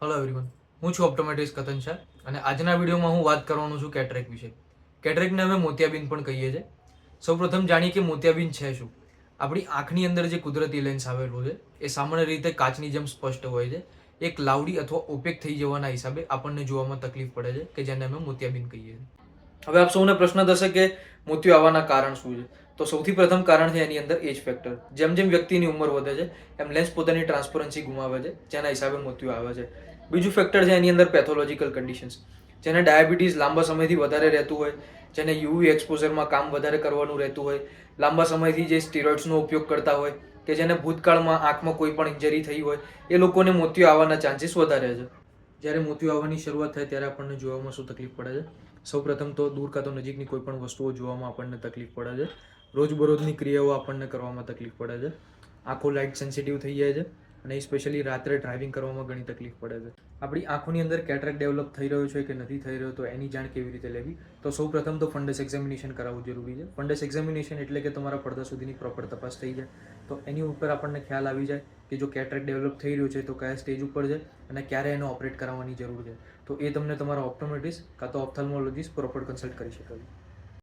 Hello everyone, હું છું optometrist કતન Shah અને આજના વિડીયોમાં હું વાત કરવાનો છું કેટરેક વિશે. કેટરેકને અમે મોતિયાબિંદ પણ કહીએ છીએ. સૌપ્રથમ જાણીએ કે મોતિયાબિંદ છે શું. આપણી આંખની અંદર જે કુદરતી લેન્સ આવેલો છે એ સામાન્ય રીતે કાચની જેમ સ્પષ્ટ હોય છે. એક લાવડી અથવા ઓપેક થઈ જવાના હિસાબે આપણને જોવામાં તકલીફ પડે છે કે જેને અમે મોતિયાબિંદ કહીએ છીએ. હવે આપ સૌને પ્રશ્ન થશે કે મોતિયો આવવાના કારણ શું છે. તો સૌથી પ્રથમ કારણ છે એની અંદર એજ ફેક્ટર. જેમ જેમ વ્યક્તિની ઉંમર વધે છે એમ લેન્સ પોતાની ટ્રાન્સપરન્સી ગુમાવે છે, જેના હિસાબે મોતિયો આવે છે. બીજું ફેક્ટર છે એની અંદર પેથોલોજીકલ કન્ડિશન્સ. જેને ડાયાબિટીસ લાંબા સમયથી વધારે રહેતું હોય, જેને યુવી એક્સપોઝરમાં કામ વધારે કરવાનું રહેતું હોય, લાંબા સમયથી જે સ્ટીરોઇડ્સનો ઉપયોગ કરતા હોય, કે જેને ભૂતકાળમાં આંખમાં કોઈ પણ ઇન્જરી થઈ હોય, એ લોકોને મોતિયો આવવાના ચાન્સીસ વધારે છે. જ્યારે મોતિયો આવવાની શરૂઆત થાય ત્યારે આપણને જોવામાં શું તકલીફ પડે છે? સૌપ્રથમ તો દૂર કાં તો નજીકની કોઈ પણ વસ્તુઓ જોવામાં આપણને તકલીફ પડે છે. રોજબરોજની ક્રિયાઓ આપણને કરવામાં તકલીફ પડે છે. આંખો લાઇટ સેન્સિટિવ થઈ જાય છે અને સ્પેશિયલી રાત્રે ડ્રાઇવિંગ કરવામાં ઘણી તકલીફ પડે છે. આપણી આંખોની અંદર કેટરેક ડેવલપ થઈ રહ્યો છે કે નથી થઈ રહ્યો, તો એની જાણ કેવી રીતે લેવી? તો સૌપ્રથમ તો ફંડસ એક્ઝામિનેશન કરાવવું જરૂરી છે. ફંડસ એક્ઝામિનેશન એટલે કે તમારા પડદા સુધીની પ્રોપર તપાસ થઈ જાય. તો એની ઉપર આપણને ખ્યાલ આવી જાય કે જો કેટરેક ડેવલપ થઈ રહ્યું છે તો કયા સ્ટેજ ઉપર છે અને ક્યારે એને ઓપરેટ કરાવવાની જરૂર છે. તો એ તમને તમારા ઓપ્ટોમેટ્રિસ્ટ કાં તો ઓપ્થેલ્મોલોજીસ્ટ પ્રોપર કન્સલ્ટ કરી શકે છે.